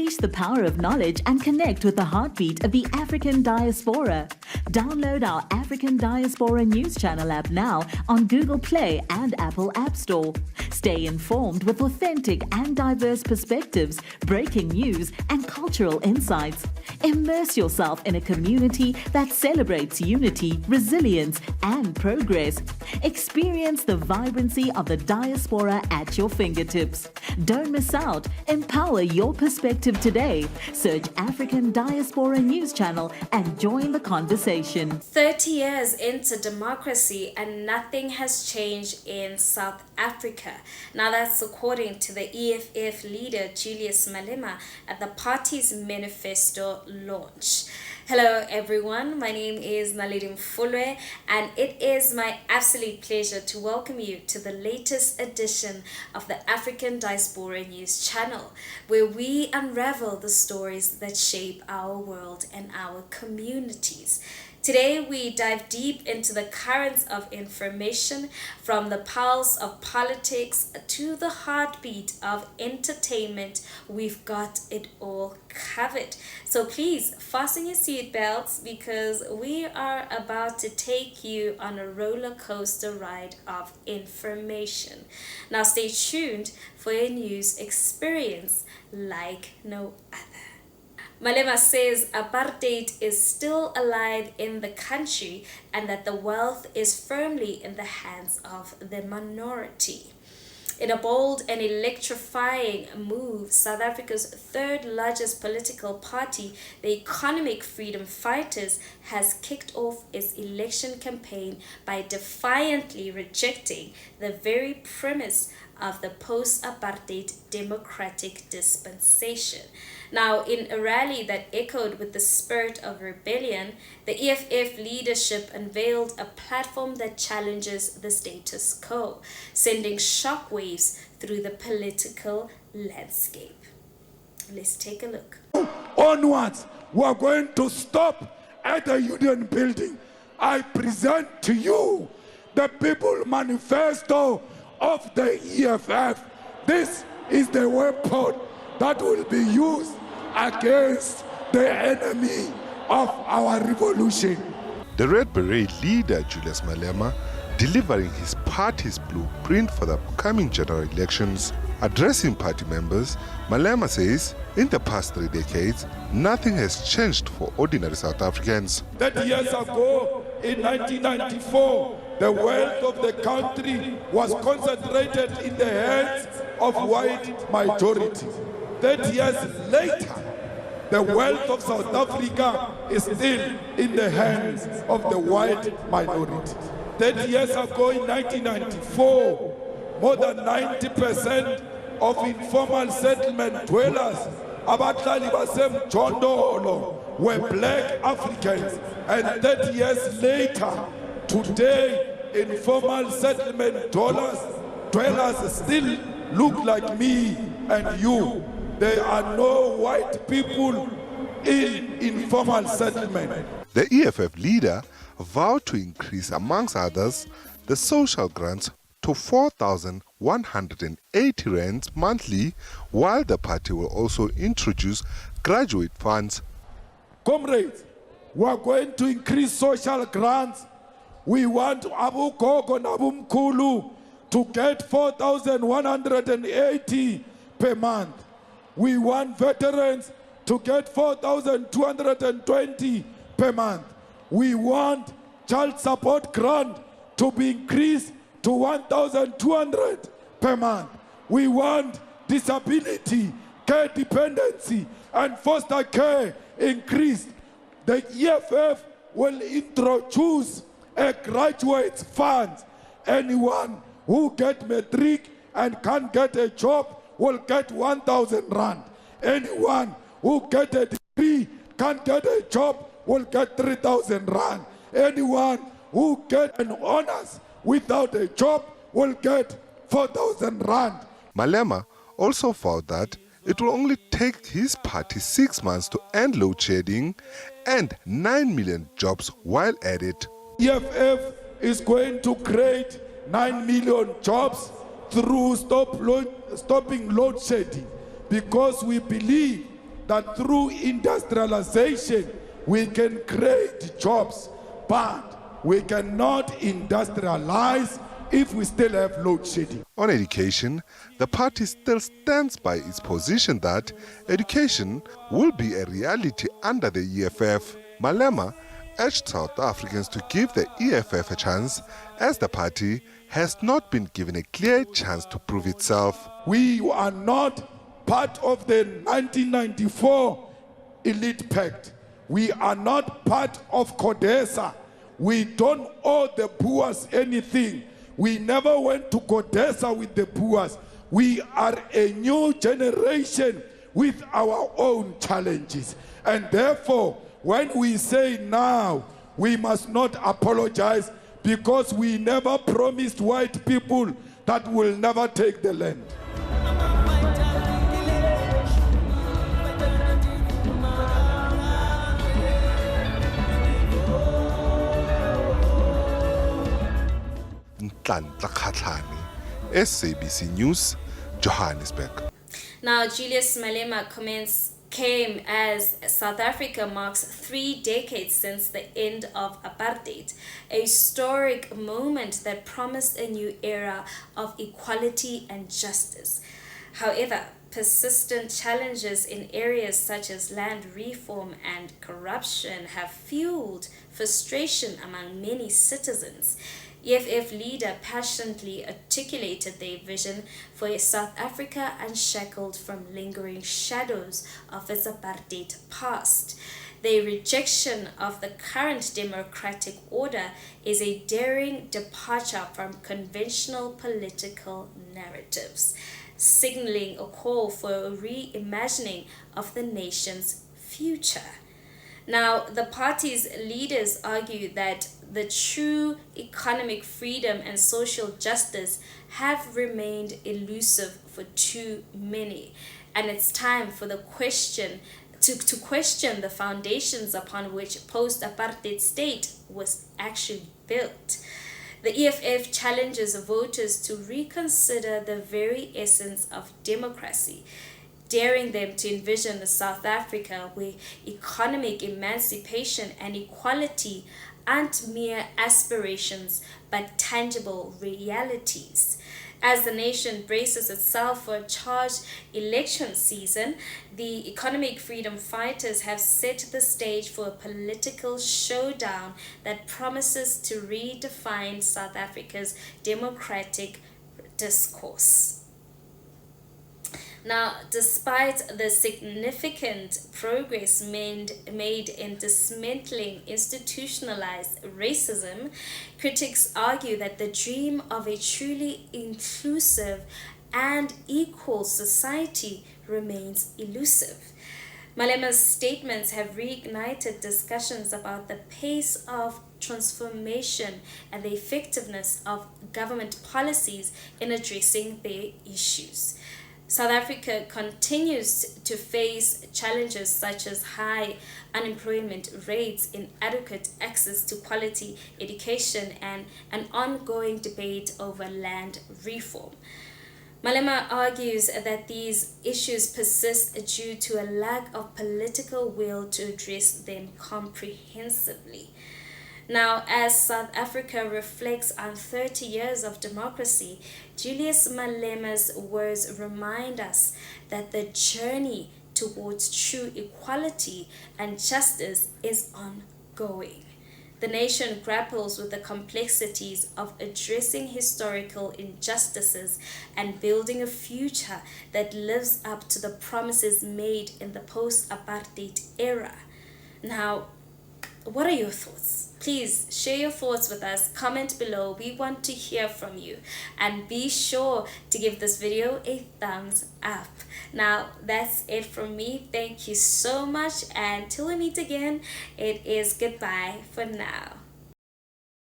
Unleash the power of knowledge and connect with the heartbeat of the African diaspora. Download our African Diaspora News Channel app now on Google Play and Apple App Store. Stay informed with authentic and diverse perspectives, breaking news, and cultural insights. Immerse yourself in a community that celebrates unity, resilience, and progress. Experience the vibrancy of the diaspora at your fingertips. Don't miss out. Empower your perspective today. Search African Diaspora News Channel and join the conversation. 30 years into democracy and nothing has changed in South Africa. Now that's according to the EFF leader Julius Malema at the party's manifesto launch. Hello everyone, my name is Naledi Mfoloe and it is my absolute pleasure to welcome you to the latest edition of the African Diaspora News Channel, where we unravel the stories that shape our world and our communities. Today, we dive deep into the currents of information, from the pulse of politics to the heartbeat of entertainment. We've got it all covered. So please fasten your seatbelts because we are about to take you on a roller coaster ride of information. Now stay tuned for a news experience like no other. Malema says apartheid is still alive in the country and that the wealth is firmly in the hands of the minority. In a bold and electrifying move, South Africa's third largest political party, the Economic Freedom Fighters, has kicked off its election campaign by defiantly rejecting the very premise of the post-apartheid democratic dispensation. Now, in a rally that echoed with the spirit of rebellion, the EFF leadership unveiled a platform that challenges the status quo, sending shockwaves through the political landscape. Let's take a look. Onwards, we are going to stop at the Union Building. I present to you the People Manifesto of the EFF. This is the weapon that will be used against the enemy of our revolution. The Red Beret leader Julius Malema delivering his party's blueprint for the upcoming general elections. Addressing party members, Malema says in the past 3 decades, nothing has changed for ordinary South Africans. 30 years ago, in 1994, the wealth of the country was concentrated in the hands of white majority. 30 years later, the wealth of South Africa is still in the hands of the white minority. 30 years ago in 1994, more than 90% of informal settlement dwellers, abahlali basemjondolo, were black Africans. And 30 years later, today, informal settlement dwellers still look like me and you. There are no white people in informal settlement. The EFF leader vowed to increase, amongst others, the social grants to 4,180 rands monthly, while the party will also introduce graduate funds. Comrades, we are going to increase social grants. We want Abu Gogo and Abu Mkulu to get 4,180 per month. We want veterans to get 4,220 per month. We want child support grant to be increased to 1,200 per month. We want disability, care dependency, and foster care increased. The EFF will introduce a graduate fund. Anyone who gets matric and can't get a job will get 1,000 rand. Anyone who gets a degree, can't get a job, will get 3,000 rand. Anyone who gets an honors without a job will get 4,000 rand. Malema also vowed that it will only take his party 6 months to end load shedding and 9 million jobs while at it. EFF is going to create 9 million jobs through stopping load shedding, because we believe that through industrialization we can create jobs, but we cannot industrialize if we still have load shedding. On education, the party still stands by its position that education will be a reality under the EFF. Malema urged South Africans to give the EFF a chance, as the party has not been given a clear chance to prove itself. We are not part of the 1994 elite pact. We are not part of CODESA. We don't owe the Boers anything. We never went to CODESA with the Boers. We are a new generation with our own challenges. And therefore, when we say now, we must not apologize, because we never promised white people that we'll never take the land. Nhlanhla Kgatlana, SABC News, Johannesburg. Now, Julius Malema came as South Africa marks 3 decades since the end of apartheid, a historic moment that promised a new era of equality and justice. However, persistent challenges in areas such as land reform and corruption have fueled frustration among many citizens. EFF leader passionately articulated their vision for a South Africa unshackled from lingering shadows of its apartheid past. Their rejection of the current democratic order is a daring departure from conventional political narratives, signaling a call for a reimagining of the nation's future. Now, the party's leaders argue that the true economic freedom and social justice have remained elusive for too many, and it's time for the question to question the foundations upon which post-apartheid state was actually built. The EFF challenges voters to reconsider the very essence of democracy, daring them to envision a South Africa where economic emancipation and equality aren't mere aspirations but tangible realities. As the nation braces itself for a charged election season, the economic freedom fighters have set the stage for a political showdown that promises to redefine South Africa's democratic discourse. Now, despite the significant progress made in dismantling institutionalized racism, critics argue that the dream of a truly inclusive and equal society remains elusive. Malema's statements have reignited discussions about the pace of transformation and the effectiveness of government policies in addressing their issues. South Africa continues to face challenges such as high unemployment rates, inadequate access to quality education, and an ongoing debate over land reform. Malema argues that these issues persist due to a lack of political will to address them comprehensively. Now, as South Africa reflects on 30 years of democracy, Julius Malema's words remind us that the journey towards true equality and justice is ongoing. The nation grapples with the complexities of addressing historical injustices and building a future that lives up to the promises made in the post-apartheid era. Now, what are your thoughts? Please share your thoughts with us. Comment below. We want to hear from you. And be sure to give this video a thumbs up. Now, that's it from me. Thank you so much. And till we meet again, it is goodbye for now.